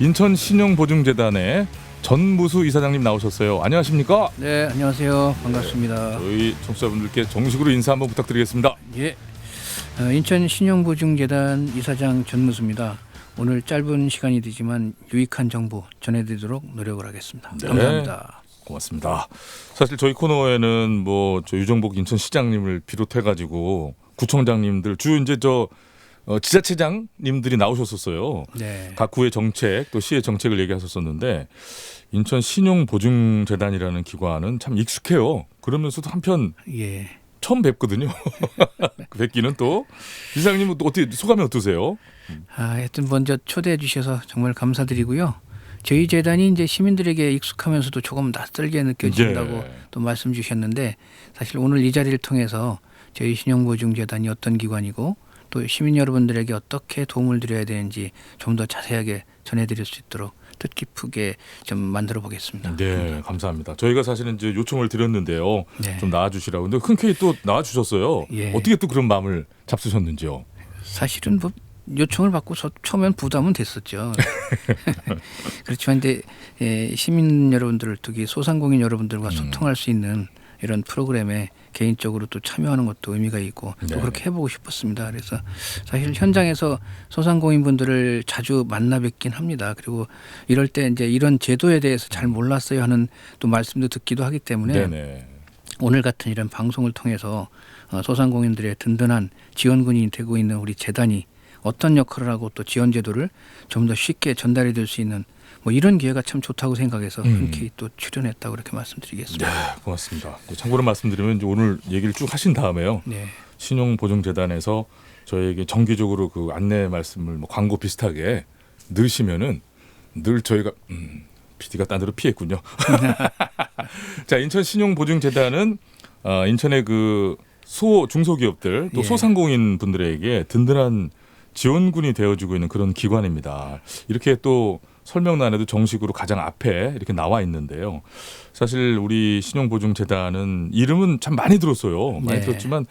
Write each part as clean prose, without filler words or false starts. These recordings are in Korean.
인천신용보증재단의 전무수 이사장님 나오셨어요. 안녕하십니까? 네, 안녕하세요. 반갑습니다. 저희 청취자분들께 정식으로 인사 한번 부탁드리겠습니다. 예, 인천신용보증재단 이사장 전무수입니다. 오늘 짧은 시간이 되지만 유익한 정보 전해드리도록 노력을 하겠습니다. 네. 감사합니다. 고맙습니다. 사실 저희 코너에는 저 유정복 인천시장님을 비롯해가지고 구청장님들 주요 이제 지자체장님들이 나오셨었어요. 네. 각 구의 정책 또 시의 정책을 얘기하셨었는데 인천 신용보증재단이라는 기관은 참 익숙해요. 그러면서도 한편 예. 처음 뵙거든요. 뵙기는 또 이사장님은 또 어떻게 소감이 어떠세요? 하여튼 먼저 초대해 주셔서 정말 감사드리고요. 저희 재단이 이제 시민들에게 익숙하면서도 조금 낯설게 느껴진다고 예. 또 말씀 주셨는데 사실 오늘 이 자리를 통해서 저희 신용보증재단이 어떤 기관이고 또 시민 여러분들에게 어떻게 도움을 드려야 되는지 좀 더 자세하게 전해드릴 수 있도록 뜻깊게 좀 만들어 보겠습니다. 네, 감사합니다. 저희가 사실은 이제 요청을 드렸는데요. 네. 좀 나와주시라고. 근데 흔쾌히 또 나와주셨어요. 예. 어떻게 또 그런 마음을 잡수셨는지요? 사실은 뭐 요청을 받고 처음엔 부담은 됐었죠. 그렇지만 이제 시민 여러분들을 특히 소상공인 여러분들과 소통할 수 있는 이런 프로그램에 개인적으로 또 참여하는 것도 의미가 있고 또 네. 그렇게 해보고 싶었습니다. 그래서 사실 현장에서 소상공인 분들을 자주 만나 뵙긴 합니다. 그리고 이럴 때 이제 이런 제도에 대해서 잘 몰랐어요 하는 또 말씀도 듣기도 하기 때문에 네네. 오늘 같은 이런 방송을 통해서 소상공인들의 든든한 지원군이 되고 있는 우리 재단이 어떤 역할을 하고 또 지원 제도를 좀 더 쉽게 전달해 줄 수 있는 뭐 이런 기회가 참 좋다고 생각해서 흔쾌히 또 출연했다고 그렇게 말씀드리겠습니다. 네, 고맙습니다. 참고로 말씀드리면 이제 오늘 얘기를 쭉 하신 다음에요. 네. 신용보증재단에서 저희에게 정기적으로 그 안내 말씀을 광고 비슷하게 넣으시면은 늘 저희가 PD가 딴 데로 피했군요. 자, 인천신용보증재단은 인천의 그 중소기업들 또 예. 소상공인 분들에게 든든한 지원군이 되어주고 있는 그런 기관입니다. 이렇게 또 설명란에도 정식으로 가장 앞에 이렇게 나와 있는데요. 사실 우리 신용보증재단은 이름은 참 많이 들었어요. 많이 네. 들었지만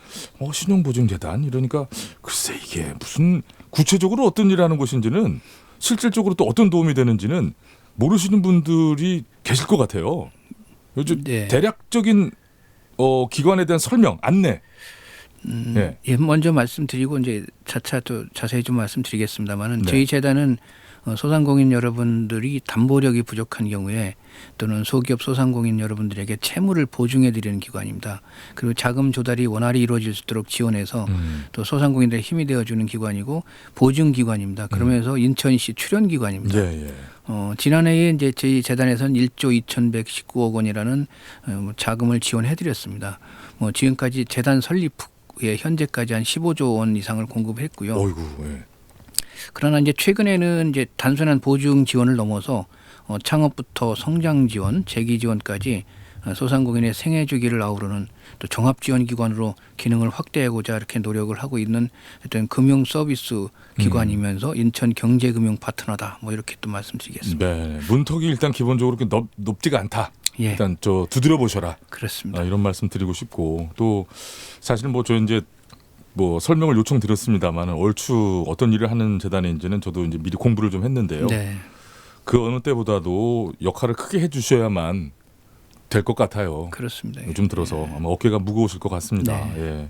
신용보증재단 이러니까 글쎄 이게 무슨 구체적으로 어떤 일을 하는 곳인지는 실질적으로 또 어떤 도움이 되는지는 모르시는 분들이 계실 것 같아요. 요즘 네. 대략적인 기관에 대한 설명, 안내. 네. 예, 먼저 말씀드리고 이제 차차 또 자세히 좀 말씀드리겠습니다만은 네. 저희 재단은 소상공인 여러분들이 담보력이 부족한 경우에 또는 소기업 소상공인 여러분들에게 채무를 보증해 드리는 기관입니다. 그리고 자금 조달이 원활히 이루어질 수 있도록 지원해서 또 소상공인들의 힘이 되어주는 기관이고 보증 기관입니다. 그러면서 인천시 출연 기관입니다. 예, 예. 지난해에 이제 저희 재단에서는 1조 2,119억 원이라는 자금을 지원해 드렸습니다. 지금까지 재단 설립 후에 현재까지 한 15조 원 이상을 공급했고요. 어이구. 예. 그러나 이제 최근에는 이제 단순한 보증 지원을 넘어서 창업부터 성장 지원, 재기 지원까지 소상공인의 생애 주기를 아우르는 또 종합 지원 기관으로 기능을 확대하고자 이렇게 노력을 하고 있는 어떤 금융 서비스 기관이면서 인천 경제금융 파트너다. 뭐 이렇게 또 말씀드리겠습니다. 네, 문턱이 일단 기본적으로 그렇게 높지가 않다. 예. 일단 두드려 보셔라. 그렇습니다. 이런 말씀 드리고 싶고 또 사실은 저 이제 설명을 요청드렸습니다만 얼추 어떤 일을 하는 재단인지는 저도 이제 미리 공부를 좀 했는데요. 네. 그 어느 때보다도 역할을 크게 해주셔야만 될 것 같아요. 그렇습니다. 요즘 들어서 아마 어깨가 무거우실 것 같습니다. 네. 예.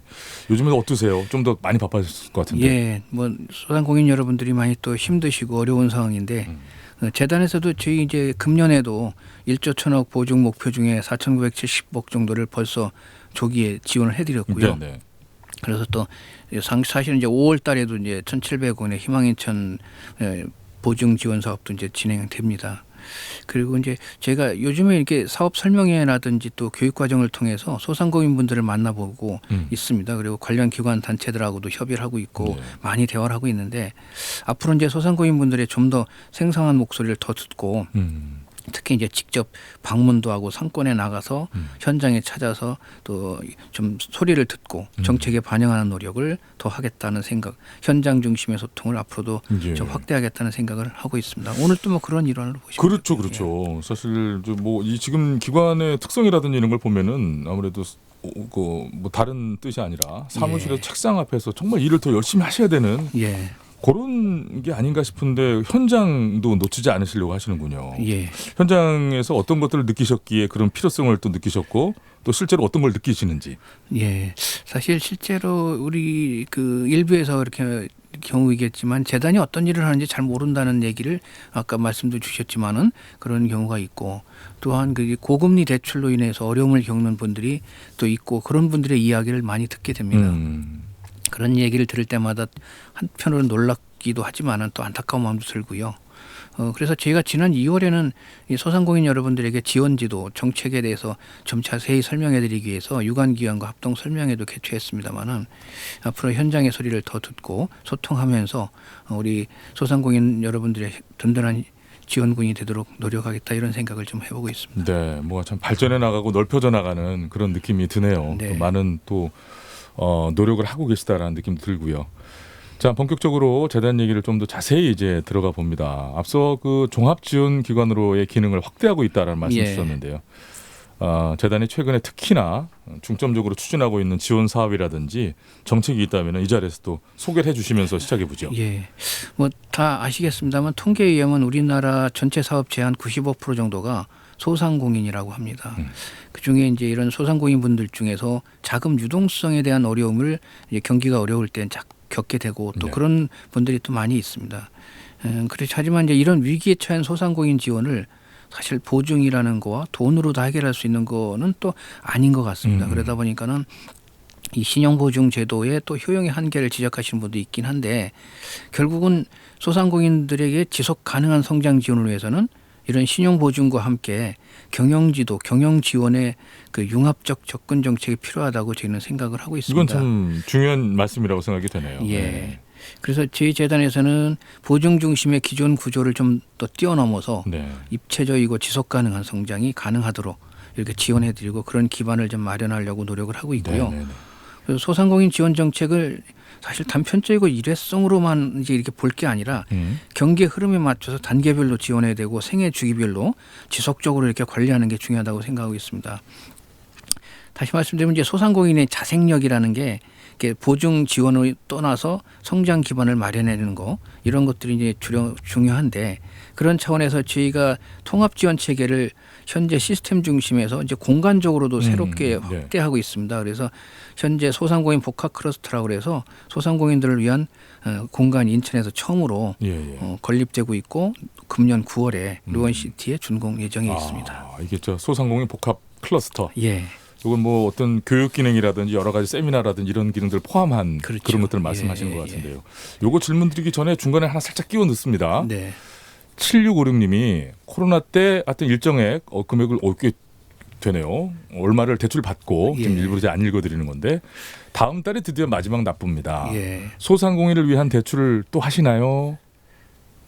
요즘에 어떠세요? 좀 더 많이 바빠졌을 것 같은데. 예, 소상공인 여러분들이 많이 또 힘드시고 어려운 상황인데 재단에서도 저희 이제 금년에도 1조 1,000억 보증 목표 중에 4,970억 정도를 벌써 조기에 지원을 해드렸고요. 네, 네. 그래서 또 사실은 이제 5월 달에도 이제 1,700억 원의 희망인천 보증 지원 사업도 이제 진행됩니다. 그리고 이제 제가 요즘에 이렇게 사업 설명회라든지 또 교육 과정을 통해서 소상공인 분들을 만나보고 있습니다. 그리고 관련 기관 단체들하고도 협의를 하고 있고 네. 많이 대화를 하고 있는데 앞으로 이제 소상공인 분들의 좀 더 생생한 목소리를 더 듣고 특히 이제 직접 방문도 하고 상권에 나가서 현장에 찾아서 또 좀 소리를 듣고 정책에 반영하는 노력을 더 하겠다는 생각, 현장 중심의 소통을 앞으로도 예. 좀 확대하겠다는 생각을 하고 있습니다. 오늘 또 그런 일환으로 보시면 그렇죠, 그렇죠. 사실 이 지금 기관의 특성이라든지 이런 걸 보면은 아무래도 다른 뜻이 아니라 사무실의 예. 책상 앞에서 정말 일을 더 열심히 하셔야 되는 예. 그런 게 아닌가 싶은데 현장도 놓치지 않으시려고 하시는군요. 예. 현장에서 어떤 것들을 느끼셨기에 그런 필요성을 또 느끼셨고 또 실제로 어떤 걸 느끼시는지. 예. 사실 실제로 우리 그 일부에서 이렇게 경우이겠지만 재단이 어떤 일을 하는지 잘 모른다는 얘기를 아까 말씀도 주셨지만은 그런 경우가 있고 또한 그 고금리 대출로 인해서 어려움을 겪는 분들이 또 있고 그런 분들의 이야기를 많이 듣게 됩니다. 그런 얘기를 들을 때마다 한편으로는 놀랍기도 하지만은 또 안타까운 마음도 들고요. 그래서 저희가 지난 2월에는 이 소상공인 여러분들에게 지원지도 정책에 대해서 좀 자세히 설명해드리기 위해서 유관기관과 합동 설명회도 개최했습니다마는 앞으로 현장의 소리를 더 듣고 소통하면서 우리 소상공인 여러분들의 든든한 지원군이 되도록 노력하겠다 이런 생각을 좀 해보고 있습니다. 네, 뭐가 참 발전해 나가고 넓혀져 나가는 그런 느낌이 드네요. 네. 또 많은 또 노력을 하고 계시다라는 느낌도 들고요. 자, 본격적으로 재단 얘기를 좀 더 자세히 이제 들어가 봅니다. 앞서 그 종합지원기관으로의 기능을 확대하고 있다라는 말씀 예. 주셨는데요. 재단이 최근에 특히나 중점적으로 추진하고 있는 지원 사업이라든지 정책이 있다면 이 자리에서 또 소개를 해주시면서 시작해 보죠. 예, 뭐 다 아시겠습니다만 통계에 의하면 우리나라 전체 사업체 한 95% 정도가 소상공인이라고 합니다. 그 중에 이제 이런 소상공인 분들 중에서 자금 유동성에 대한 어려움을 이제 경기가 어려울 때 겪게 되고 또 네. 그런 분들이 또 많이 있습니다. 그렇지 하지만 이제 이런 위기에 처한 소상공인 지원을 사실 보증이라는 거와 돈으로 다 해결할 수 있는 거는 또 아닌 것 같습니다. 그러다 보니까는 이 신용보증 제도의 또 효용의 한계를 지적하시는 분도 있긴 한데 결국은 소상공인들에게 지속 가능한 성장 지원을 위해서는 이런 신용보증과 함께 경영지도, 경영지원의 그 융합적 접근 정책이 필요하다고 저희는 생각을 하고 있습니다. 이건 참 중요한 말씀이라고 생각이 되네요. 예. 네. 그래서 저희 재단에서는 보증 중심의 기존 구조를 좀 더 뛰어넘어서 네. 입체적이고 지속 가능한 성장이 가능하도록 이렇게 지원해드리고 그런 기반을 좀 마련하려고 노력을 하고 있고요. 네, 네, 네. 그래서 소상공인 지원 정책을 사실 단편적이고 일회성으로만 이제 이렇게 볼 게 아니라 경기의 흐름에 맞춰서 단계별로 지원해야 되고 생애 주기별로 지속적으로 이렇게 관리하는 게 중요하다고 생각하고 있습니다. 다시 말씀드리면 이제 소상공인의 자생력이라는 게 이렇게 보증 지원을 떠나서 성장 기반을 마련해내는 거 이런 것들이 이제 중요한데 그런 차원에서 저희가 통합 지원 체계를 현재 시스템 중심에서 이제 공간적으로도 새롭게 네. 확대하고 있습니다. 그래서 현재 소상공인 복합 클러스터라고 그래서 소상공인들을 위한 공간이 인천에서 처음으로 예, 예. 건립되고 있고 금년 9월에 루원시티에 준공 예정에 있습니다. 이게 저 소상공인 복합 클러스터. 예. 이건 뭐 어떤 교육 기능이라든지 여러 가지 세미나라든지 이런 기능들을 포함한 그렇죠. 그런 것들을 말씀하시는 예, 것 같은데요. 요거 질문 드리기 전에 중간에 하나 살짝 끼워 넣습니다. 네. 7656님이 코로나 때 하여튼 일정액 금액을 꽤 되네요. 얼마를 대출 받고 지금 예. 일부러 이제 안 읽어드리는 건데 다음 달에 드디어 마지막 납부입니다. 예. 소상공인을 위한 대출을 또 하시나요?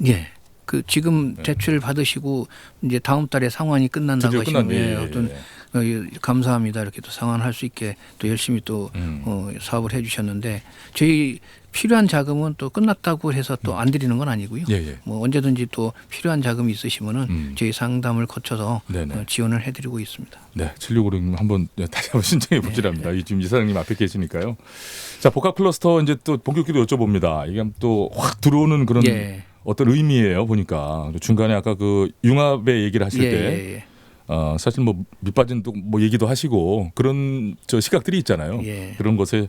예. 그 지금 대출 받으시고 이제 다음 달에 상환이 끝난다고 드디어 하시면 끝났네. 어떤 감사합니다 이렇게 또 상환할 수 있게 또 열심히 또 사업을 해주셨는데 저희 필요한 자금은 또 끝났다고 해서 또 안 드리는 건 아니고요. 예, 예. 뭐 언제든지 또 필요한 자금이 있으시면은 저희 상담을 거쳐서 네네. 지원을 해드리고 있습니다. 네, 7656님 한번 다시 한번 신청해 보시랍니다. 지금 이사장님 앞에 계시니까요. 자, 복합 클러스터 이제 또 본격적으로 여쭤봅니다. 이게 또 확 들어오는 그런 예. 어떤 의미예요. 보니까 중간에 아까 그 융합의 얘기를 하실 예, 때 예, 예. 사실 뭐 밑빠진 또 뭐 얘기도 하시고 그런 저 시각들이 있잖아요. 예. 그런 것에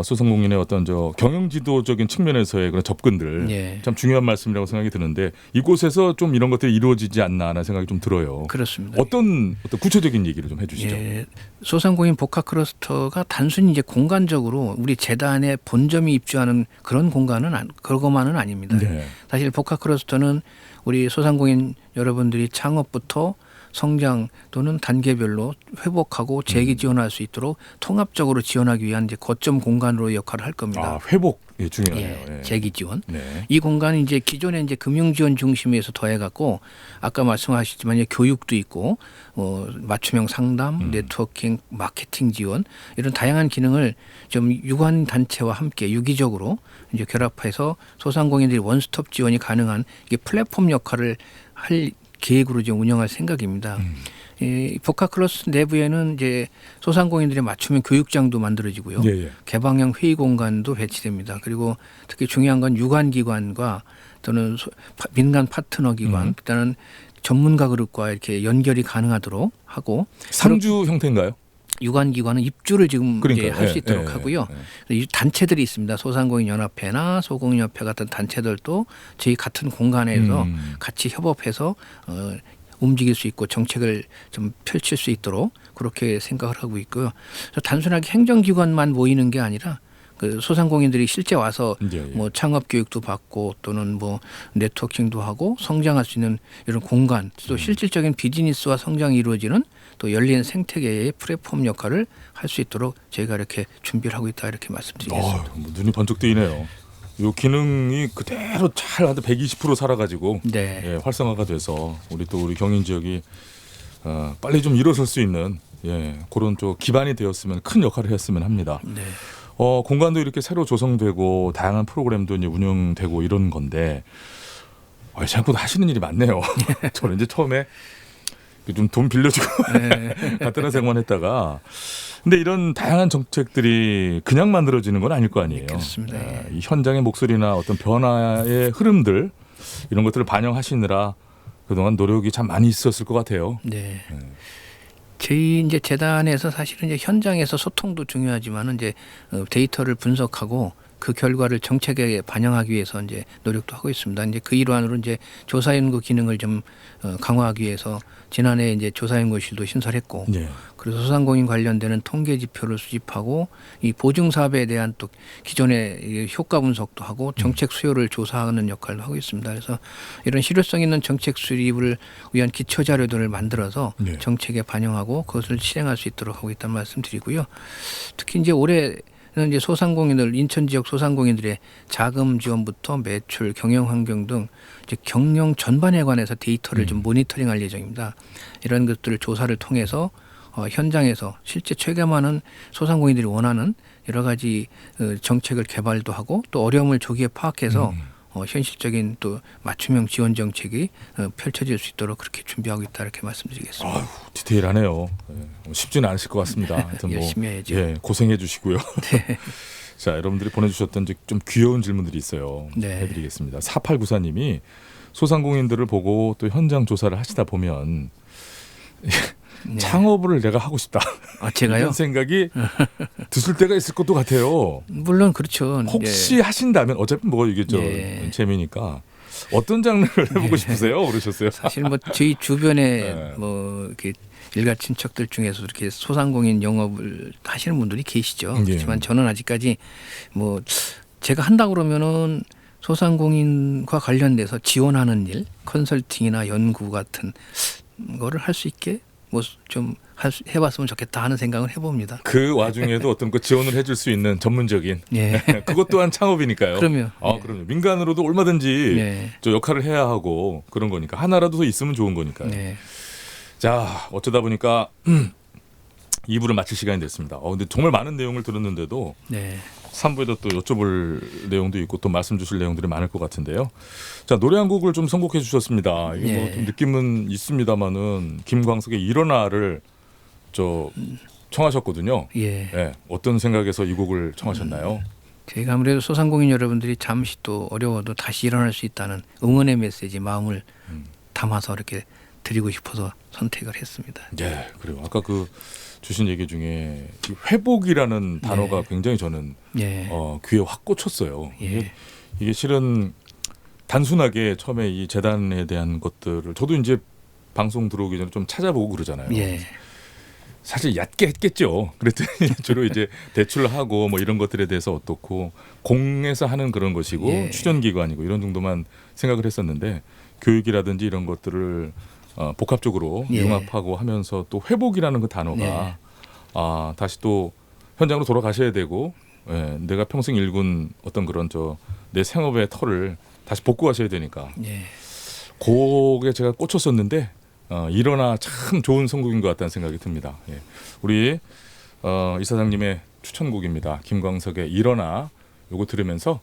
소상공인의 어떤 저 경영지도적인 측면에서의 그런 접근들 예. 참 중요한 말씀이라고 생각이 드는데 이곳에서 좀 이런 것들이 이루어지지 않나 하는 생각이 좀 들어요. 그렇습니다. 어떤 구체적인 얘기를 좀 해주시죠. 예, 소상공인 복합 클러스터가 단순히 이제 공간적으로 우리 재단의 본점이 입주하는 그런 공간은 그것만은 아닙니다. 네. 사실 복합 클러스터는 우리 소상공인 여러분들이 창업부터 성장 또는 단계별로 회복하고 재기 지원할 수 있도록 통합적으로 지원하기 위한 이제 거점 공간으로 역할을 할 겁니다. 회복 중요해요. 예, 재기 지원. 네. 이 공간이 이제 기존에 이제 금융 지원 중심에서 더해갖고 아까 말씀하셨지만 이제 교육도 있고 맞춤형 상담, 네트워킹, 마케팅 지원 이런 다양한 기능을 좀 유관 단체와 함께 유기적으로 이제 결합해서 소상공인들이 원스톱 지원이 가능한 이게 플랫폼 역할을 할 계획으로 좀 운영할 생각입니다. 이 복합클러스 내부에는 이제 소상공인들의 맞춤형 교육장도 만들어지고요. 예, 예. 개방형 회의 공간도 배치됩니다. 그리고 특히 중요한 건 유관기관과 또는 민간 파트너 기관, 그다음은 전문가 그룹과 이렇게 연결이 가능하도록 하고 상주 형태인가요? 유관기관은 입주를 지금 그러니까요. 할 수 예, 있도록 예, 하고요. 예. 이 단체들이 있습니다. 소상공인연합회나 소공인협회 같은 단체들도 저희 같은 공간에서 같이 협업해서 움직일 수 있고 정책을 좀 펼칠 수 있도록 그렇게 생각을 하고 있고요. 그래서 단순하게 행정기관만 모이는 게 아니라 그 소상공인들이 실제 와서 예, 예. 뭐 창업 교육도 받고 또는 뭐 네트워킹도 하고 성장할 수 있는 이런 공간 또 실질적인 비즈니스와 성장이 이루어지는 또 열린 생태계의 플랫폼 역할을 할 수 있도록 저희가 이렇게 준비를 하고 있다 이렇게 말씀드리겠습니다. 뭐 눈이 번쩍 뜨이네요. 요 기능이 그대로 잘 한 120% 살아가지고 네. 예, 활성화가 돼서 우리 경인 지역이 빨리 좀 일어설 수 있는 그런 좀 기반이 되었으면 큰 역할을 했으면 합니다. 네. 공간도 이렇게 새로 조성되고 다양한 프로그램도 이제 운영되고 이런 건데 생각보다 하시는 일이 많네요. 저는 이제 처음에 좀 돈 빌려주고 간단한 생각만 했다가 근데 이런 다양한 정책들이 그냥 만들어지는 건 아닐 거 아니에요. 그렇습니다. 이 현장의 목소리나 어떤 변화의 흐름들 이런 것들을 반영하시느라 그동안 노력이 참 많이 있었을 것 같아요. 네. 저희 이제 재단에서 사실은 이제 현장에서 소통도 중요하지만은 이제 데이터를 분석하고 그 결과를 정책에 반영하기 위해서 이제 노력도 하고 있습니다. 이제 그 일환으로 이제 조사연구 기능을 좀 강화하기 위해서 지난해 이제 조사연구실도 신설했고, 예. 그래서 소상공인 관련되는 통계 지표를 수집하고 이 보증 사업에 대한 또 기존의 효과 분석도 하고 정책 수요를 조사하는 역할도 하고 있습니다. 그래서 이런 실효성 있는 정책 수립을 위한 기초 자료들을 만들어서 네. 정책에 반영하고 그것을 실행할 수 있도록 하고 있다는 말씀드리고요. 특히 이제 올해 는 이제 소상공인들 인천 지역 소상공인들의 자금 지원부터 매출, 경영 환경 등 이제 경영 전반에 관해서 데이터를 좀 모니터링할 예정입니다. 이런 것들을 조사를 통해서 현장에서 실제 체감하는 소상공인들이 원하는 여러 가지 정책을 개발도 하고 또 어려움을 조기에 파악해서 현실적인 또 맞춤형 지원 정책이 펼쳐질 수 있도록 그렇게 준비하고 있다 이렇게 말씀드리겠습니다. 디테일하네요. 쉽지는 않으실 것 같습니다. 하여튼 열심히 해야죠. 고생해 주시고요. 자, 여러분들이 보내주셨던 좀 귀여운 질문들이 있어요. 네. 해드리겠습니다. 4894님이 소상공인들을 보고 또 현장 조사를 하시다 보면 네. 창업을 내가 하고 싶다. 제가요? 이런 생각이 드실 때가 있을 것도 같아요. 물론 그렇죠. 혹시 하신다면 어차피 뭐 이게 재미니까 어떤 장르를 해보고 싶으세요? 그러셨어요? 사실 뭐 저희 주변에 네. 뭐 이렇게 일가 친척들 중에서 이렇게 소상공인 영업을 하시는 분들이 계시죠. 예. 그렇지만 저는 아직까지 뭐 제가 한다 그러면은 소상공인과 관련돼서 지원하는 일, 컨설팅이나 연구 같은 거를 할 수 있게 뭐 좀 해봤으면 좋겠다 하는 생각을 해봅니다. 그 와중에도 어떤 그 지원을 해줄 수 있는 전문적인 예. 그것 또한 창업이니까요. 그럼요. 그럼요. 민간으로도 얼마든지 네. 저 역할을 해야 하고 그런 거니까 하나라도 더 있으면 좋은 거니까요. 네. 자, 어쩌다 보니까 2부를 마칠 시간이 됐습니다. 근데 정말 많은 내용을 들었는데도 네. 3부에도 또 여쭤볼 내용도 있고 또 말씀 주실 내용들이 많을 것 같은데요. 자, 노래 한 곡을 좀 선곡해 주셨습니다. 이게 뭐 예. 좀 느낌은 있습니다만은 김광석의 일어나를 청하셨거든요. 예. 네, 어떤 생각에서 이 곡을 청하셨나요? 저희가 아무래도 소상공인 여러분들이 잠시 또 어려워도 다시 일어날 수 있다는 응원의 메시지 마음을 담아서 이렇게 드리고 싶어서 선택을 했습니다. 네, 그리고 아까 그 주신 얘기 중에 이 회복이라는 단어가 굉장히 저는 예. 귀에 확 꽂혔어요. 예. 이게 실은 단순하게 처음에 이 재단에 대한 것들을 저도 이제 방송 들어오기 전에 좀 찾아보고 그러잖아요. 예. 사실 얕게 했겠죠. 그랬더니 주로 이제 대출하고 뭐 이런 것들에 대해서 어떻고 공에서 하는 그런 것이고 예. 추전기관이고 이런 정도만 생각을 했었는데 교육이라든지 이런 것들을 복합적으로 예. 융합하고 하면서 또 회복이라는 그 단어가 다시 또 현장으로 돌아가셔야 되고 내가 평생 일군 어떤 그런 내 생업의 터를 다시 복구하셔야 되니까 예. 그게 제가 꽂혔었는데 일어나 참 좋은 선곡인 것 같다는 생각이 듭니다. 예. 우리 이사장님의 추천곡입니다. 김광석의 일어나 요거 들으면서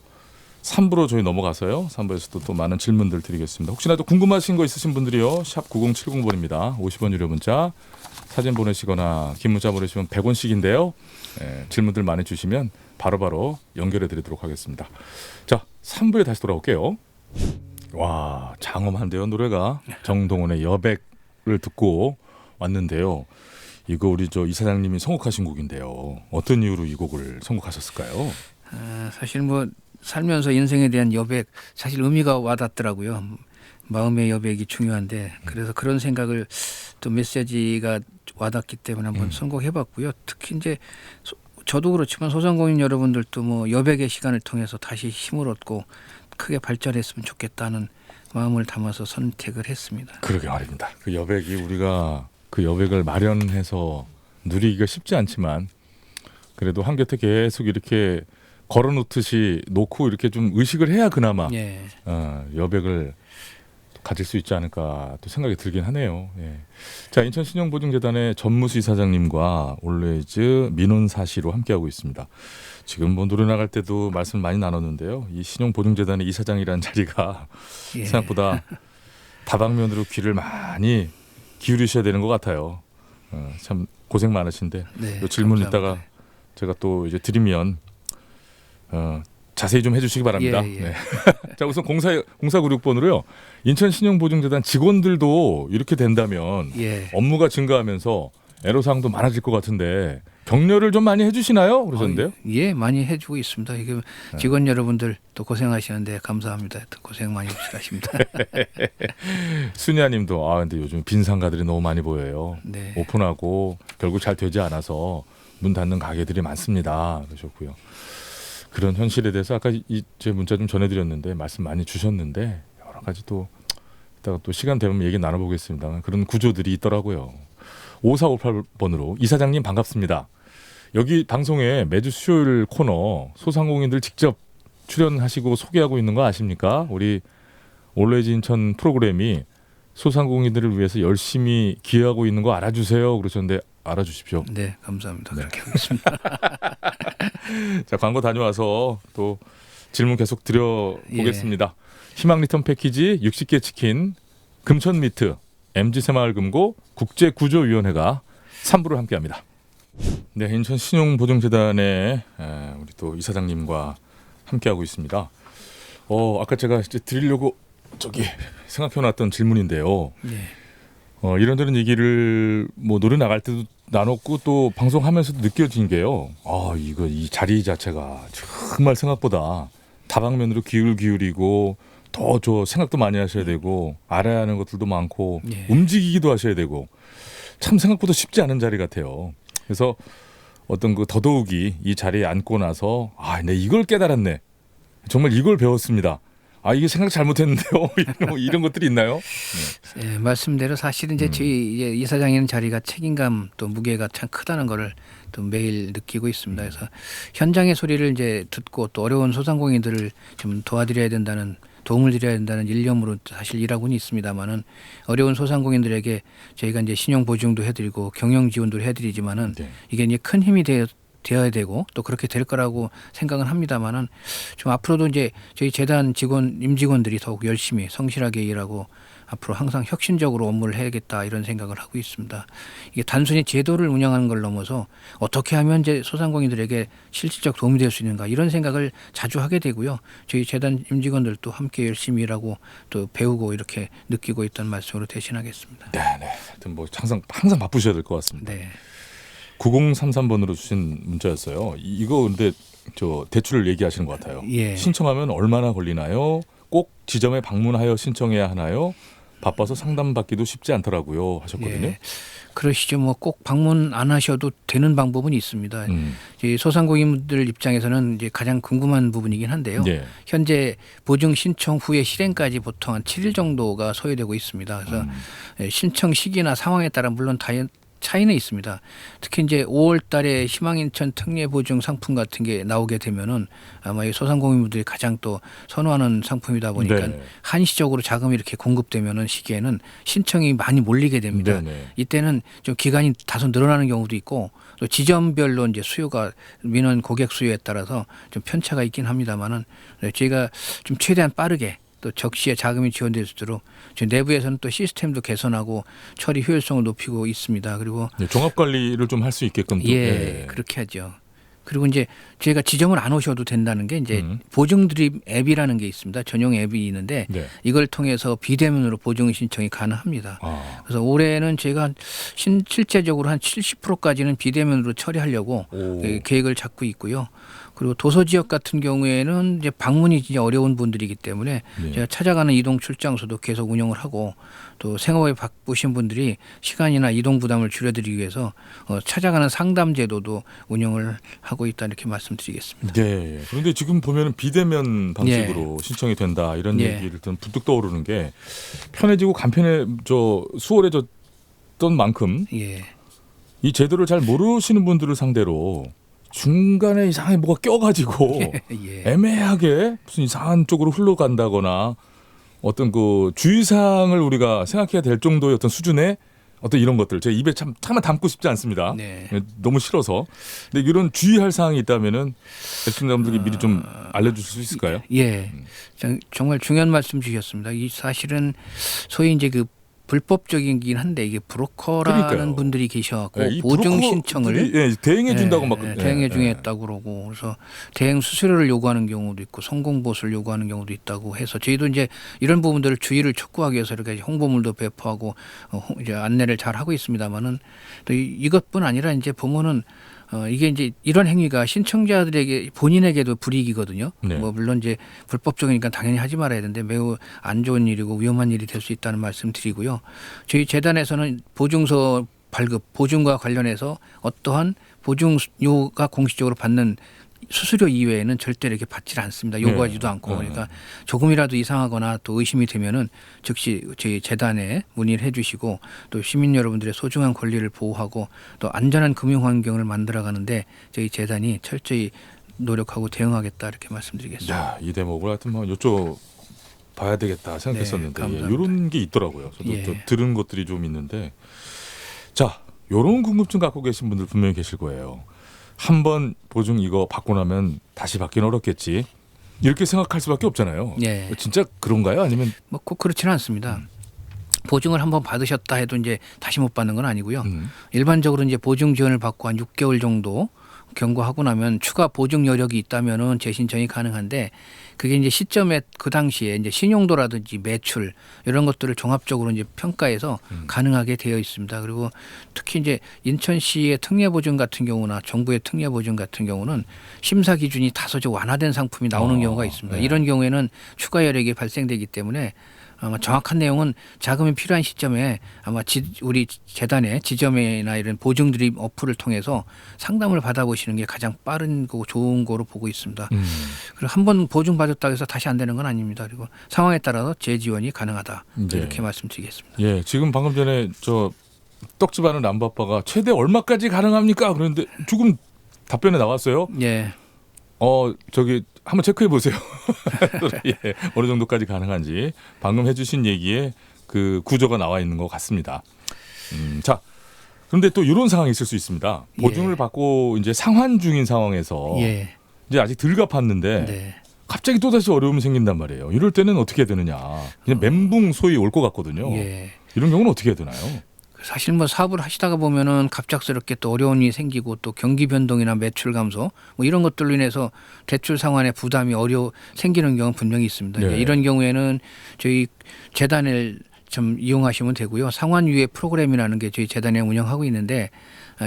3부로 저희 넘어가서요. 3부에서도 또 많은 질문들 드리겠습니다. 혹시나 또 궁금하신 거 있으신 분들이요. 샵 9070번입니다. 50원 유료 문자 사진 보내시거나 긴 문자 보내시면 100원씩인데요. 질문들 많이 주시면 바로바로 연결해 드리도록 하겠습니다. 자, 3부에 다시 돌아올게요. 와, 장엄한데요. 노래가 정동원의 여백을 듣고 왔는데요. 이거 우리 저 이사장님이 선곡하신 곡인데요. 어떤 이유로 이 곡을 선곡하셨을까요? 사실 뭐 살면서 인생에 대한 여백 사실 의미가 와닿더라고요. 마음의 여백이 중요한데 그래서 그런 생각을 또 메시지가 와닿기 때문에 한번 선곡해봤고요. 특히 이제 저도 그렇지만 소상공인 여러분들도 뭐 여백의 시간을 통해서 다시 힘을 얻고 크게 발전했으면 좋겠다는 마음을 담아서 선택을 했습니다. 그러게 말입니다. 그 여백이 우리가 그 여백을 마련해서 누리기가 쉽지 않지만 그래도 한 곁에 계속 이렇게 걸어놓듯이 놓고 이렇게 좀 의식을 해야 그나마 예. 여백을 가질 수 있지 않을까 또 생각이 들긴 하네요. 예. 자, 인천신용보증재단의 전무수 이사장님과 올레이즈 민원사시로 함께하고 있습니다. 지금 뭐 노래 나갈 때도 말씀 많이 나눴는데요. 이 신용보증재단의 이사장이라는 자리가 예. 생각보다 다방면으로 귀를 많이 기울이셔야 되는 것 같아요. 참 고생 많으신데 네, 또 질문 감사합니다. 있다가 제가 또 이제 드리면 자세히 좀 해주시기 바랍니다. 예, 예. 네. 자, 우선 0496번으로요. 인천신용보증재단 직원들도 이렇게 된다면 예. 업무가 증가하면서 애로사항도 많아질 것 같은데 격려를 좀 많이 해주시나요? 그러셨는데요. 예, 많이 해주고 있습니다. 이게 직원 여러분들 또 고생하시는데 감사합니다. 또 고생 많이 하십니다. 순야님도 근데 요즘 빈상가들이 너무 많이 보여요. 네. 오픈하고 결국 잘 되지 않아서 문 닫는 가게들이 많습니다. 그러셨고요. 그런 현실에 대해서 아까 제 문자 좀 전해드렸는데 말씀 많이 주셨는데 여러 가지 또 이따가 또 시간 되면 얘기 나눠보겠습니다만 그런 구조들이 있더라고요. 5458번으로 이사장님 반갑습니다. 여기 방송에 매주 수요일 코너 소상공인들 직접 출연하시고 소개하고 있는 거 아십니까? 우리 올레이즈 인천 프로그램이 소상공인들을 위해서 열심히 기여하고 있는 거 알아주세요. 그러셨는데 알아주십시오. 네, 감사합니다. 네. 그렇게 하겠습니다. 자, 광고 다녀와서 또 질문 계속 드려보겠습니다. 희망 리턴 패키지 60개 치킨, 금천 미트, MG 새마을금고 국제구조위원회가 3부를 함께합니다. 네, 인천 신용보증재단의 우리 또 이사장님과 함께하고 있습니다. 아까 제가 이제 드리려고 생각해놨던 질문인데요. 네. 이런저런 얘기를 뭐 노래 나갈 때도 나눴고 또 방송하면서도 느껴진 게요. 이 자리 자체가 정말 생각보다 다방면으로 기울이고 더 생각도 많이 하셔야 되고 알아야 하는 것들도 많고 예. 움직이기도 하셔야 되고 참 생각보다 쉽지 않은 자리 같아요. 그래서 어떤 더더욱이 이 자리에 앉고 나서 내 이걸 깨달았네. 정말 이걸 배웠습니다. 이게 생각 잘못했는데요. 이런 것들이 있나요? 예, 말씀대로 사실은 이제 저희 이제 이사장이라는 자리가 책임감 또 무게가 참 크다는 거를 또 매일 느끼고 있습니다. 그래서 현장의 소리를 이제 듣고 또 어려운 소상공인들을 좀 도와드려야 된다는 도움을 드려야 된다는 일념으로 사실 일하고는 있습니다만은 어려운 소상공인들에게 저희가 이제 신용 보증도 해드리고 경영 지원도 해드리지만은 네. 이게 이제 큰 힘이 되어야 되고 또 그렇게 될 거라고 생각은 합니다만은 좀 앞으로도 이제 저희 재단 임직원들이 더욱 열심히 성실하게 일하고 앞으로 항상 혁신적으로 업무를 해야겠다 이런 생각을 하고 있습니다. 이게 단순히 제도를 운영하는 걸 넘어서 어떻게 하면 이제 소상공인들에게 실질적 도움이 될 수 있는가 이런 생각을 자주 하게 되고요. 저희 재단 임직원들도 함께 열심히 일하고 또 배우고 이렇게 느끼고 있다는 말씀으로 대신하겠습니다. 네. 하여튼 뭐 항상 바쁘셔야 될 것 같습니다. 네. 9033번으로 주신 문자였어요. 이거 근데 대출을 얘기하시는 것 같아요. 예. 신청하면 얼마나 걸리나요? 꼭 지점에 방문하여 신청해야 하나요? 바빠서 상담받기도 쉽지 않더라고요 하셨거든요. 예. 그러시죠. 뭐 꼭 방문 안 하셔도 되는 방법은 있습니다. 이 소상공인들 입장에서는 이제 가장 궁금한 부분이긴 한데요. 네. 현재 보증 신청 후에 실행까지 보통 한 7일 정도가 소요되고 있습니다. 그래서 신청 시기나 상황에 따라 물론 차이는 있습니다. 특히 이제 5월 달에 희망인천 특례보증 상품 같은 게 나오게 되면은 아마 이 소상공인분들이 가장 또 선호하는 상품이다 보니까 네. 한시적으로 자금이 이렇게 공급되면은 시기에는 신청이 많이 몰리게 됩니다. 네네. 이때는 좀 기간이 다소 늘어나는 경우도 있고 또 지점별로 이제 수요가 민원 고객 수요에 따라서 좀 편차가 있긴 합니다만은 저희가 좀 최대한 빠르게 또 적시에 자금이 지원될 수 있도록 저희 내부에서는 또 시스템도 개선하고 처리 효율성을 높이고 있습니다. 그리고 네, 종합 관리를 좀 할 수 있게끔 또, 그렇게 하죠. 그리고 이제 저희가 지점을 안 오셔도 된다는 게 이제 음. 보증 드립 앱이라는 게 있습니다. 전용 앱이 있는데 네. 이걸 통해서 비대면으로 보증 신청이 가능합니다. 아. 그래서 올해는 저희가 실제적으로 한 70%까지는 비대면으로 처리하려고 오. 계획을 잡고 있고요. 그리고 도서 지역 같은 경우에는 이제 방문이 진짜 어려운 분들이기 때문에 네. 제가 찾아가는 이동 출장소도 계속 운영을 하고 또 생업에 바쁘신 분들이 시간이나 이동 부담을 줄여드리기 위해서 찾아가는 상담 제도도 운영을 하고 있다 이렇게 말씀드리겠습니다. 네. 그런데 지금 보면은 비대면 방식으로 신청이 된다 이런 예. 얘기를 좀 부뚝 떠오르는 게 편해지고 수월해졌던 만큼 예. 이 제도를 잘 모르시는 분들을 상대로 중간에 이상하게 뭐가 껴가지고 예. 애매하게 무슨 이상한 쪽으로 흘러간다거나 어떤 그 주의사항을 우리가 생각해야 될 정도의 어떤 수준의 어떤 이런 것들 제 입에 차마 담고 싶지 않습니다. 네. 너무 싫어서. 근데 이런 주의할 사항이 있다면은 애청자분들이 미리 좀 알려주실 수 있을까요? 예. 정말 중요한 말씀 주셨습니다. 이 사실은 소위 이제 그 불법적이긴 한데 이게 브로커라는 그러니까요. 분들이 계셔갖고 이 보증 브로커들이, 신청을 대행해 준다고 막 대행해 주겠다고 그러고 그래서 대행 수수료를 요구하는 경우도 있고 성공보수를 요구하는 경우도 있다고 해서 저희도 이제 이런 부분들을 주의를 촉구하기 위해서 이렇게 홍보물도 배포하고 이제 안내를 잘 하고 있습니다만은 또 이것뿐 아니라 이제 보면은 이게 이제 이런 행위가 신청자들에게 본인에게도 불이익이거든요. 네. 뭐 물론 이제 불법적이니까 당연히 하지 말아야 되는데 매우 안 좋은 일이고 위험한 일이 될 수 있다는 말씀 드리고요. 저희 재단에서는 보증서 발급, 보증과 관련해서 어떠한 보증료가 공식적으로 받는 수수료 이외에는 절대 이렇게 받지 않습니다. 요구하지도 네. 않고 그러니까 조금이라도 이상하거나 또 의심이 되면은 즉시 저희 재단에 문의를 해주시고 또 시민 여러분들의 소중한 권리를 보호하고 또 안전한 금융 환경을 만들어가는데 저희 재단이 철저히 노력하고 대응하겠다 이렇게 말씀드리겠습니다. 야, 이 대목을 하여튼 뭐 여쭤봐야 되겠다 생각했었는데 네, 이런 게 있더라고요. 저도 예. 또 들은 것들이 좀 있는데 자, 이런 궁금증 갖고 계신 분들 분명히 계실 거예요. 한번 보증 이거 받고 나면 다시 받기는 어렵겠지. 이렇게 생각할 수밖에 없잖아요. 예. 진짜 그런가요? 아니면 뭐 꼭 그렇지는 않습니다. 보증을 한번 받으셨다 해도 이제 다시 못 받는 건 아니고요. 일반적으로 이제 보증 지원을 받고 한 6개월 정도 경과하고 나면 추가 보증 여력이 있다면은 재신청이 가능한데 그게 이제 시점에 그 당시에 이제 신용도라든지 매출 이런 것들을 종합적으로 이제 평가해서 가능하게 되어 있습니다. 그리고 특히 이제 인천시의 특례보증 같은 경우나 정부의 특례보증 같은 경우는 심사 기준이 다소 좀 완화된 상품이 나오는 경우가 있습니다. 네. 이런 경우에는 추가 여력이 발생되기 때문에 아마 정확한 내용은 자금이 필요한 시점에 아마 우리 재단의 지점이나 이런 보증 드립 어플을 통해서 상담을 받아보시는 게 가장 빠른 거고 좋은 거로 보고 있습니다. 그리고 한번 보증 받았다고 해서 다시 안 되는 건 아닙니다. 그리고 상황에 따라서 재지원이 가능하다 네. 이렇게 말씀드리겠습니다. 예, 지금 방금 전에 저 떡집하는 남바빠가 최대 얼마까지 가능합니까? 그런데 조금 답변에 나왔어요. 예. 저기 한번 체크해 보세요. 예, 어느 정도까지 가능한지 방금 해주신 얘기에 그 구조가 나와 있는 것 같습니다. 자, 그런데 또 이런 상황이 있을 수 있습니다. 보증을 예. 받고 이제 상환 중인 상황에서 예. 이제 아직 덜 갚았는데 네. 갑자기 또 다시 어려움이 생긴단 말이에요. 이럴 때는 어떻게 해야 되느냐? 그냥 멘붕 소위 올 것 같거든요. 예. 이런 경우는 어떻게 해야 되나요? 사실 뭐 사업을 하시다가 보면은 갑작스럽게 또 어려운 일이 생기고 또 경기 변동이나 매출 감소 뭐 이런 것들로 인해서 대출 상환에 부담이 생기는 경우는 분명히 있습니다. 네. 이제 이런 경우에는 저희 재단을 좀 이용하시면 되고요. 상환 유예 프로그램이라는 게 저희 재단에 운영하고 있는데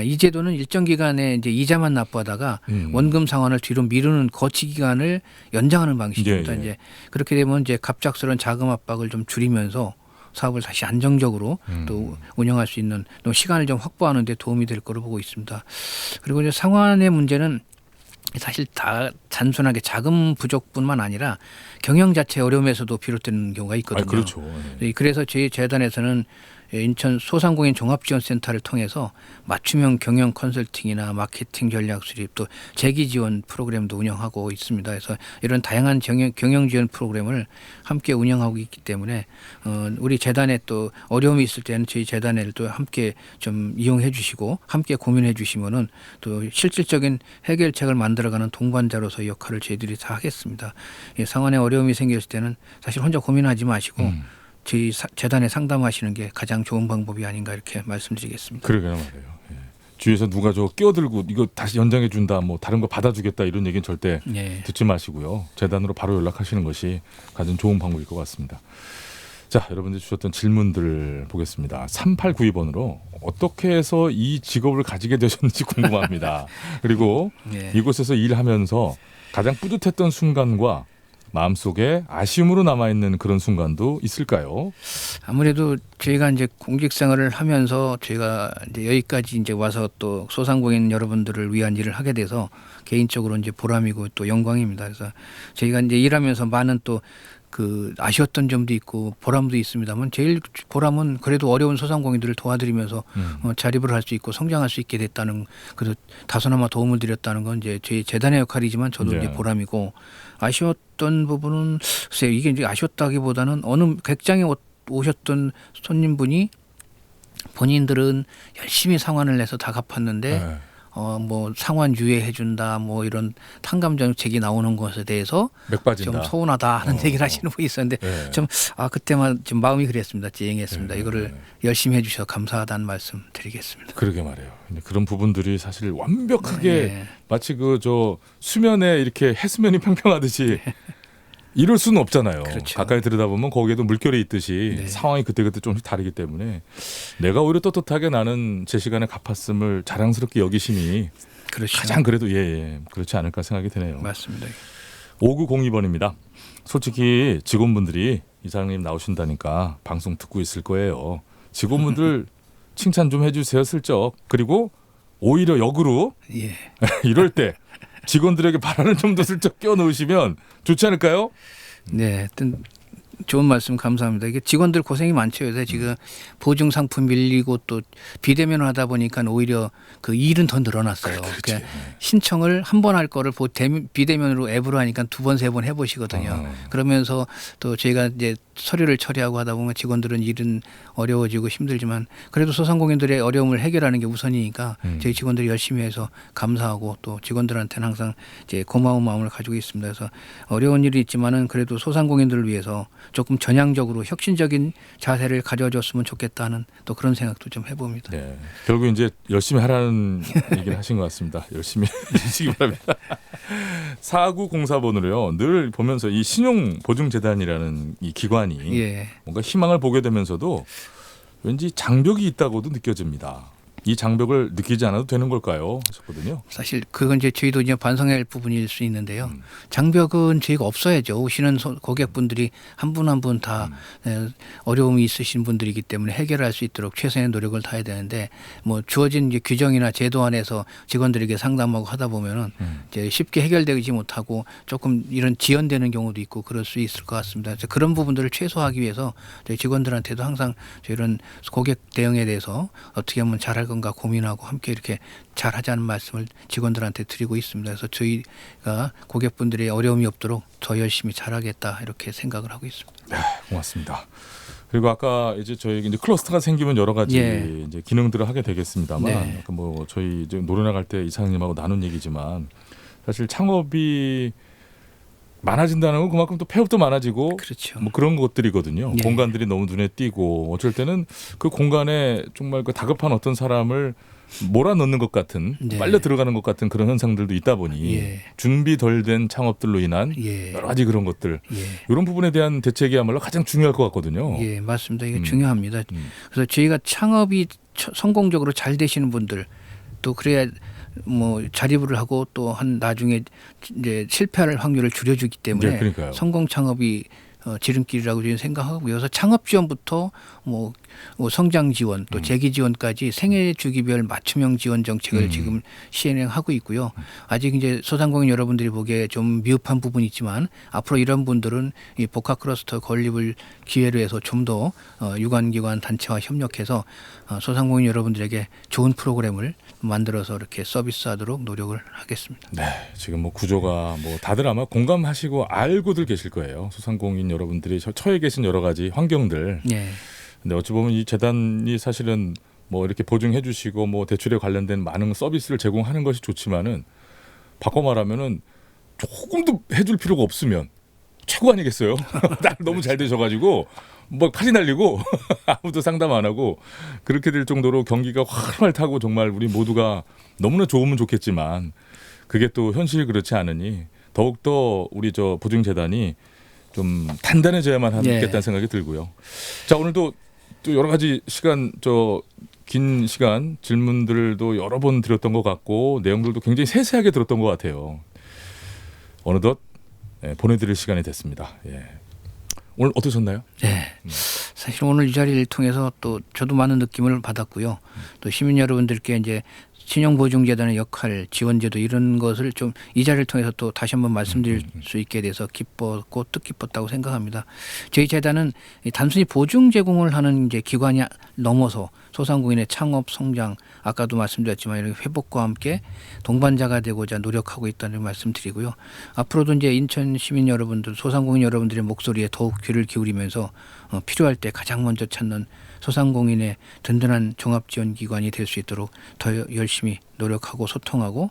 이 제도는 일정 기간에 이제 이자만 납부하다가 원금 상환을 뒤로 미루는 거치 기간을 연장하는 방식입니다. 예, 예. 이제 그렇게 되면 이제 갑작스러운 자금 압박을 좀 줄이면서 사업을 다시 안정적으로 또 운영할 수 있는 또 시간을 좀 확보하는 데 도움이 될 거로 보고 있습니다. 그리고 이제 상환의 문제는 사실 다 단순하게 자금 부족뿐만 아니라 경영 자체 어려움에서도 비롯되는 경우가 있거든요. 그렇죠. 그래서 저희 재단에서는 인천 소상공인 종합지원센터를 통해서 맞춤형 경영 컨설팅이나 마케팅 전략 수립 또 재기 지원 프로그램도 운영하고 있습니다. 그래서 이런 다양한 경영 지원 프로그램을 함께 운영하고 있기 때문에 우리 재단에 또 어려움이 있을 때는 저희 재단에를 또 함께 좀 이용해 주시고 함께 고민해 주시면은 또 실질적인 해결책을 만들어가는 동반자로서 역할을 저희들이 다 하겠습니다. 상환에 어려움이 생겼을 때는 사실 혼자 고민하지 마시고 저희 재단에 상담하시는 게 가장 좋은 방법이 아닌가 이렇게 말씀드리겠습니다. 그러게요, 말이에요. 예. 주위에서 누가 저 끼어들고 이거 다시 연장해 준다, 뭐 다른 거 받아주겠다 이런 얘기는 절대 예. 듣지 마시고요. 재단으로 바로 연락하시는 것이 가장 좋은 방법일 것 같습니다. 자, 여러분들 주셨던 질문들 보겠습니다. 3892번으로 어떻게 해서 이 직업을 가지게 되셨는지 궁금합니다. 그리고 예. 이곳에서 일하면서 가장 뿌듯했던 순간과 마음속에 아쉬움으로 남아있는 그런 순간도 있을까요? 아무래도 저희가 이제 공직 생활을 하면서 저희가 이제 여기까지 이제 와서 또 소상공인 여러분들을 위한 일을 하게 돼서 개인적으로 이제 보람이고 또 영광입니다. 그래서 저희가 이제 일하면서 많은 또 그 아쉬웠던 점도 있고 보람도 있습니다만 제일 보람은 그래도 어려운 소상공인들을 도와드리면서 자립을 할 수 있고 성장할 수 있게 됐다는 그래서 다소나마 도움을 드렸다는 건 이제 저희 재단의 역할이지만 저도 네. 이제 보람이고 아쉬웠던 부분은 글쎄요 이게 이제 아쉬웠다기보다는 어느 객장에 오셨던 손님분이 본인들은 열심히 상환을 내서 다 갚았는데 네. 뭐 상환 유예해 준다 뭐 이런 탕감 정책이 나오는 것에 대해서 맥 빠진다. 좀 서운하다 하는 얘기를 하시는 분이 있었는데 네. 좀 그때만 좀 마음이 그랬습니다. 지행했습니다. 네. 이거를 열심히 해주셔서 감사하다는 말씀 드리겠습니다. 그러게 말이에요. 근데 그런 부분들이 사실 완벽하게 예. 마치 그 저 수면에 이렇게 해수면이 평평하듯이 이럴 수는 없잖아요. 그렇죠. 가까이 들여다보면 거기에도 물결이 있듯이 네. 상황이 그때그때 조금씩 다르기 때문에 내가 오히려 떳떳하게 나는 제 시간에 갚았음을 자랑스럽게 여기심이 그렇죠. 가장 그래도 그렇지 않을까 생각이 드네요. 맞습니다. 5902번입니다. 솔직히 직원분들이 이사장님 나오신다니까 방송 듣고 있을 거예요. 직원분들 칭찬 좀 해주세요 슬쩍. 그리고 오히려 역으로 예. 이럴 때 직원들에게 바라는 점도 슬쩍 껴넣으시면 좋지 않을까요? 네. 하여튼 좋은 말씀 감사합니다. 이게 직원들 고생이 많죠. 요새 지금 보증 상품 밀리고 또 비대면을 하다 보니까 오히려 그 일은 더 늘어났어요. 그러니까 신청을 한 번 할 거를 비대면으로 앱으로 하니까 두 번, 세 번 해보시거든요. 그러면서 또 저희가 이제 서류를 처리하고 하다 보면 직원들은 일은 어려워지고 힘들지만 그래도 소상공인들의 어려움을 해결하는 게 우선이니까 저희 직원들이 열심히 해서 감사하고 또 직원들한테는 항상 이제 고마운 마음을 가지고 있습니다. 그래서 어려운 일이 있지만은 그래도 소상공인들을 위해서 조금 전향적으로 혁신적인 자세를 가져줬으면 좋겠다는 또 그런 생각도 좀 해봅니다. 네. 결국 이제 열심히 하라는 얘기를 하신 것 같습니다. 열심히 해주시기 바랍니다. 4904번으로요. 늘 보면서 이 신용보증재단이라는 이 기관이 예. 뭔가 희망을 보게 되면서도 왠지 장벽이 있다고도 느껴집니다. 이 장벽을 느끼지 않아도 되는 걸까요? 하셨거든요. 사실 그건 이제 저희도 이제 반성해야 할 부분일 수 있는데요. 장벽은 저희가 없어야죠. 오시는 고객분들이 한 분 한 분 다 어려움이 있으신 분들이기 때문에 해결할 수 있도록 최선의 노력을 다해야 되는데 뭐 주어진 이제 규정이나 제도 안에서 직원들에게 상담하고 하다 보면은 이제 쉽게 해결되지 못하고 조금 이런 지연되는 경우도 있고 그럴 수 있을 것 같습니다. 그래서 그런 부분들을 최소화하기 위해서 저희 직원들한테도 항상 이런 고객 대응에 대해서 어떻게 하면 잘할 건가 고민하고 함께 이렇게 잘하자는 말씀을 직원들한테 드리고 있습니다. 그래서 저희가 고객분들의 어려움이 없도록 더 열심히 잘하겠다 이렇게 생각을 하고 있습니다. 네, 고맙습니다. 그리고 아까 이제 저희 이제 클러스터가 생기면 여러 가지 예. 이제 기능들을 하게 되겠습니다만, 네. 아까 뭐 저희 이제 노래 나갈 때 이사장님하고 나눈 얘기지만 사실 창업이 많아진다는 건 그만큼 또 폐업도 많아지고 그렇죠. 뭐 그런 것들이거든요. 예. 공간들이 너무 눈에 띄고 어쩔 때는 그 공간에 정말 그 다급한 어떤 사람을 몰아넣는 것 같은 네. 빨려 들어가는 것 같은 그런 현상들도 있다 보니 예. 준비 덜 된 창업들로 인한 예. 여러 가지 그런 것들 예. 이런 부분에 대한 대책이야말로 가장 중요할 것 같거든요. 예, 맞습니다. 이게 중요합니다. 음. 그래서 저희가 창업이 성공적으로 잘 되시는 분들 또 그래야 뭐 자립을 하고 또 한 나중에 이제 실패할 확률을 줄여주기 때문에 네, 그러니까요. 성공 창업이 지름길이라고 저는 생각하고요. 그래서 창업 지원부터 뭐 성장 지원 또 재기 지원까지 생애 주기별 맞춤형 지원 정책을 지금 시행하고 있고요. 아직 이제 소상공인 여러분들이 보기에 좀 미흡한 부분이 있지만 앞으로 이런 분들은 이 복합 클러스터 건립을 기회로 해서 좀 더 유관기관 단체와 협력해서 소상공인 여러분들에게 좋은 프로그램을 만들어서 이렇게 서비스하도록 노력을 하겠습니다. 네, 지금 뭐 구조가 뭐 다들 아마 공감하시고 알고들 계실 거예요. 소상공인 여러분들이 처해 계신 여러 가지 환경들. 네. 근데 어찌 보면 이 재단이 사실은 뭐 이렇게 보증해 주시고 뭐 대출에 관련된 많은 서비스를 제공하는 것이 좋지만은 바꿔 말하면은 조금도 해줄 필요가 없으면 최고 아니겠어요? 너무 잘 되셔가지고 뭐 팔이 날리고 아무도 상담 안 하고 그렇게 될 정도로 경기가 활활 타고 정말 우리 모두가 너무나 좋으면 좋겠지만 그게 또 현실이 그렇지 않으니 더욱더 우리 저 보증재단이 좀 단단해져야만 하겠다는 생각이 들고요. 자, 오늘도 또 여러 가지 시간 긴 시간 질문들도 여러 번 드렸던 것 같고 내용들도 굉장히 세세하게 들었던 것 같아요. 어느덧 보내드릴 시간이 됐습니다. 예. 오늘 어떠셨나요? 네. 사실 오늘 이 자리를 통해서 또 저도 많은 느낌을 받았고요. 또 시민 여러분들께 이제 신용보증재단의 역할, 지원제도 이런 것을 좀 이 자리를 통해서 또 다시 한번 말씀드릴 수 있게 돼서 기뻤고 뜻깊었다고 생각합니다. 저희 재단은 단순히 보증 제공을 하는 이제 기관이 넘어서 소상공인의 창업, 성장, 아까도 말씀드렸지만 이런 회복과 함께 동반자가 되고자 노력하고 있다는 말씀드리고요. 앞으로도 이제 인천 시민 여러분들, 소상공인 여러분들의 목소리에 더욱 귀를 기울이면서 필요할 때 가장 먼저 찾는 소상공인의 든든한 종합지원기관이 될 수 있도록 더 열심히 노력하고 소통하고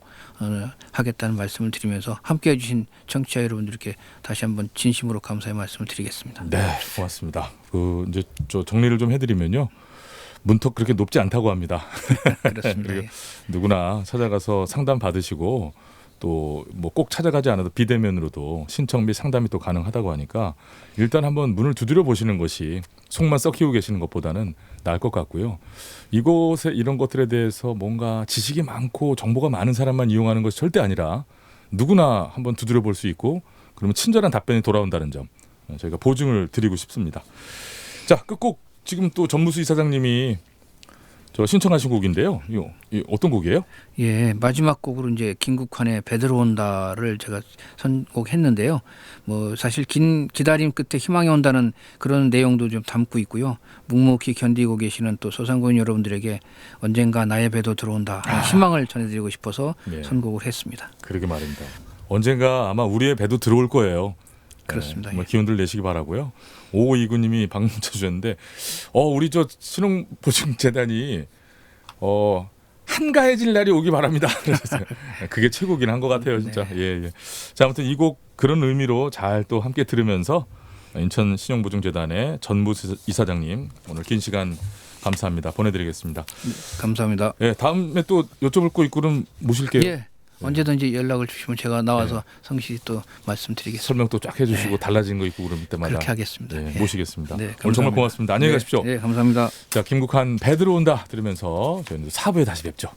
하겠다는 말씀을 드리면서 함께해 주신 청취자 여러분들께 다시 한번 진심으로 감사의 말씀을 드리겠습니다. 네, 고맙습니다. 이제 정리를 좀 해드리면요. 문턱 그렇게 높지 않다고 합니다. 그렇습니다. 그리고 누구나 찾아가서 상담 받으시고 또 뭐 꼭 찾아가지 않아도 비대면으로도 신청 및 상담이 또 가능하다고 하니까 일단 한번 문을 두드려 보시는 것이 속만 썩히고 계시는 것보다는 나을 것 같고요. 이곳에 이런 것들에 대해서 뭔가 지식이 많고 정보가 많은 사람만 이용하는 것이 절대 아니라 누구나 한번 두드려 볼 수 있고 그러면 친절한 답변이 돌아온다는 점 저희가 보증을 드리고 싶습니다. 자, 끝곡 지금 또 전무수 이사장님이 신청하신 곡인데요. 이 어떤 곡이에요? 예, 마지막 곡으로 이제 김국환의 배 들어온다를 제가 선곡했는데요. 뭐 사실 긴 기다림 끝에 희망이 온다는 그런 내용도 좀 담고 있고요. 묵묵히 견디고 계시는 또 소상공인 여러분들에게 언젠가 나의 배도 들어온다 하는 희망을 전해드리고 싶어서 네. 선곡을 했습니다. 그러게 말입니다. 언젠가 아마 우리의 배도 들어올 거예요. 그렇습니다. 정말 기운들 내시기 바라고요. 5529님이 방문 쳐주셨는데 우리 신용보증재단이 한가해질 날이 오기 바랍니다. 그게 최고긴 한 것 같아요, 진짜. 네. 예. 자, 아무튼 이 곡 그런 의미로 잘 또 함께 들으면서 인천 신용보증재단의 전무수 이사장님 오늘 긴 시간 감사합니다. 보내드리겠습니다. 감사합니다. 예, 다음에 또 여쭤볼 거 있고 그럼 모실게요. 예. 언제든지 연락을 주시면 제가 나와서 성실히 또 말씀드리겠습니다. 설명 또 쫙 해주시고 달라진 거 있고 그럼 때마다 그렇게 하겠습니다. 네, 예. 모시겠습니다. 네, 오늘 정말 감사합니다. 고맙습니다. 안녕히 가십시오. 네, 감사합니다. 자, 김국환 배 들어온다 들으면서 저희는 4부에 다시 뵙죠.